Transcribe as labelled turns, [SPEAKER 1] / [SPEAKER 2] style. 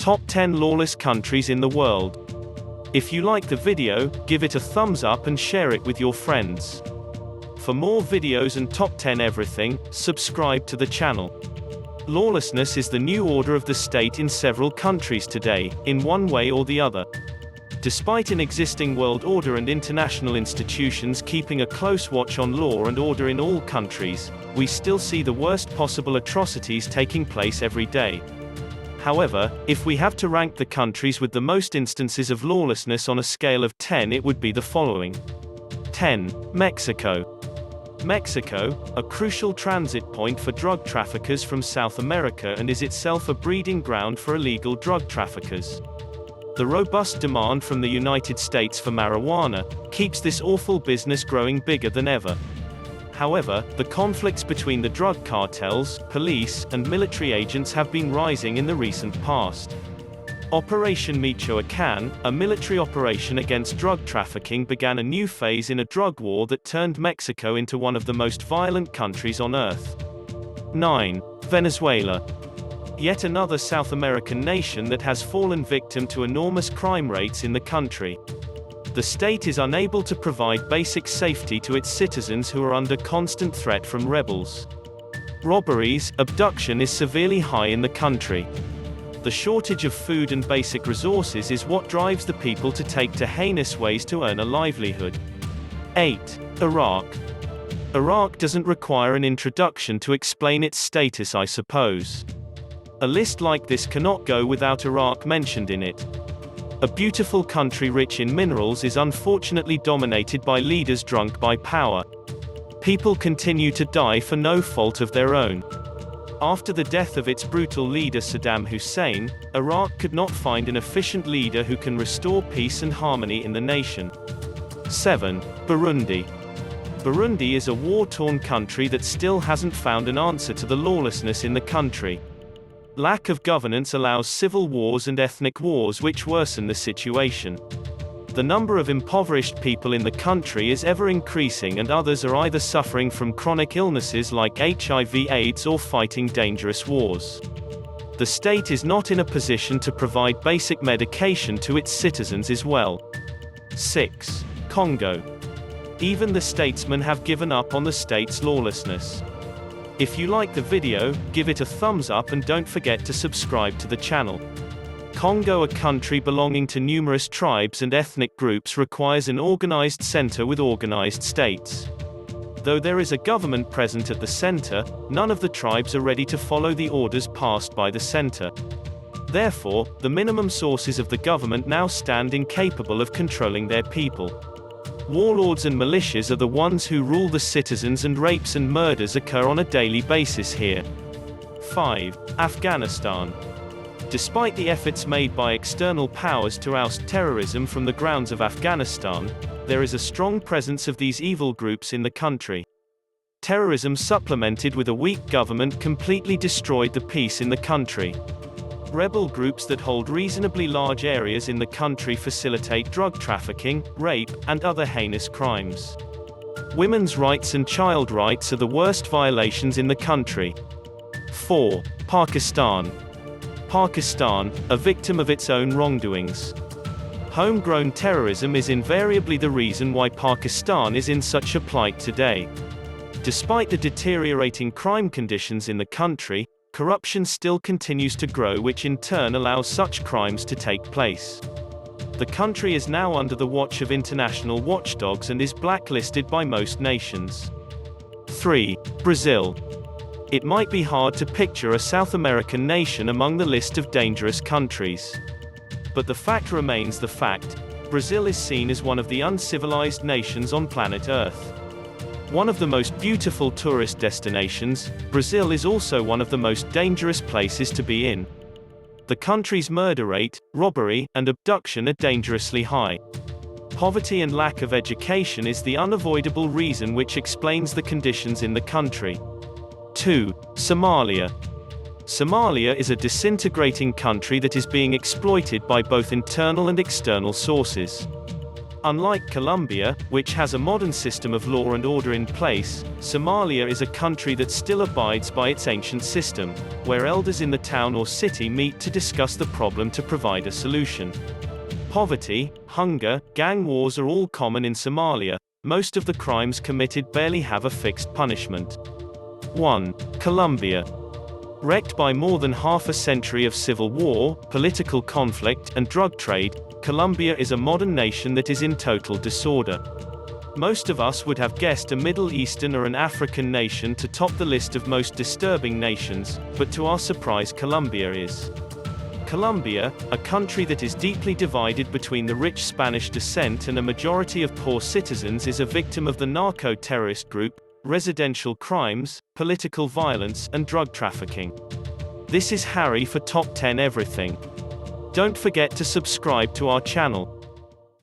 [SPEAKER 1] Top 10 Lawless Countries in the World. If you like the video, give it a thumbs up and share it with your friends. For more videos and top 10 everything, subscribe to the channel. Lawlessness is the new order of the state in several countries today, in one way or the other. Despite an existing world order and international institutions keeping a close watch on law and order in all countries, we still see the worst possible atrocities taking place every day. However, if we have to rank the countries with the most instances of lawlessness on a scale of 10, it would be the following. 10. Mexico. Mexico, a crucial transit point for drug traffickers from South America and is itself a breeding ground for illegal drug traffickers. The robust demand from the United States for marijuana keeps this awful business growing bigger than ever. However, the conflicts between the drug cartels, police, and military agents have been rising in the recent past. Operation Michoacán, a military operation against drug trafficking, began a new phase in a drug war that turned Mexico into one of the most violent countries on earth. 9. Venezuela. Yet another South American nation that has fallen victim to enormous crime rates in the country. The state is unable to provide basic safety to its citizens who are under constant threat from rebels. Robberies, abduction is severely high in the country. The shortage of food and basic resources is what drives the people to take to heinous ways to earn a livelihood. 8. Iraq. Iraq doesn't require an introduction to explain its status, I suppose. A list like this cannot go without Iraq mentioned in it. A beautiful country rich in minerals is unfortunately dominated by leaders drunk by power. People continue to die for no fault of their own. After the death of its brutal leader Saddam Hussein, Iraq could not find an efficient leader who can restore peace and harmony in the nation. 7. Burundi. Burundi is a war-torn country that still hasn't found an answer to the lawlessness in the country. Lack of governance allows civil wars and ethnic wars which worsen the situation. The number of impoverished people in the country is ever increasing and others are either suffering from chronic illnesses like HIV/AIDS or fighting dangerous wars. The state is not in a position to provide basic medication to its citizens as well. 6. Congo. Even the statesmen have given up on the state's lawlessness. If you like the video, give it a thumbs up and don't forget to subscribe to the channel. Congo, a country belonging to numerous tribes and ethnic groups, requires an organized center with organized states. Though there is a government present at the center, none of the tribes are ready to follow the orders passed by the center. Therefore, the minimum sources of the government now stand incapable of controlling their people. Warlords and militias are the ones who rule the citizens and rapes and murders occur on a daily basis here. 5. Afghanistan. Despite the efforts made by external powers to oust terrorism from the grounds of Afghanistan, there is a strong presence of these evil groups in the country. Terrorism supplemented with a weak government completely destroyed the peace in the country. Rebel groups that hold reasonably large areas in the country facilitate drug trafficking, rape, and other heinous crimes. Women's rights and child rights are the worst violations in the country. 4. Pakistan. Pakistan, a victim of its own wrongdoings. Homegrown terrorism is invariably the reason why Pakistan is in such a plight today. Despite the deteriorating crime conditions in the country, corruption still continues to grow, which in turn allows such crimes to take place. The country is now under the watch of international watchdogs and is blacklisted by most nations. 3. Brazil. It might be hard to picture a South American nation among the list of dangerous countries. But the fact remains the fact: Brazil is seen as one of the uncivilized nations on planet Earth. One of the most beautiful tourist destinations, Brazil is also one of the most dangerous places to be in. The country's murder rate, robbery, and abduction are dangerously high. Poverty and lack of education is the unavoidable reason which explains the conditions in the country. 2. Somalia. Somalia is a disintegrating country that is being exploited by both internal and external sources. Unlike Colombia, which has a modern system of law and order in place, Somalia is a country that still abides by its ancient system, where elders in the town or city meet to discuss the problem to provide a solution. Poverty, hunger, gang wars are all common in Somalia. Most of the crimes committed barely have a fixed punishment. 1. Colombia. Wrecked by more than half a century of civil war, political conflict, and drug trade, Colombia is a modern nation that is in total disorder. Most of us would have guessed a Middle Eastern or an African nation to top the list of most disturbing nations, but to our surprise Colombia is. Colombia, a country that is deeply divided between the rich Spanish descent and a majority of poor citizens, is a victim of the narco-terrorist group, residential crimes, political violence, and drug trafficking. This is Harry for Top 10 Everything. Don't forget to subscribe to our channel.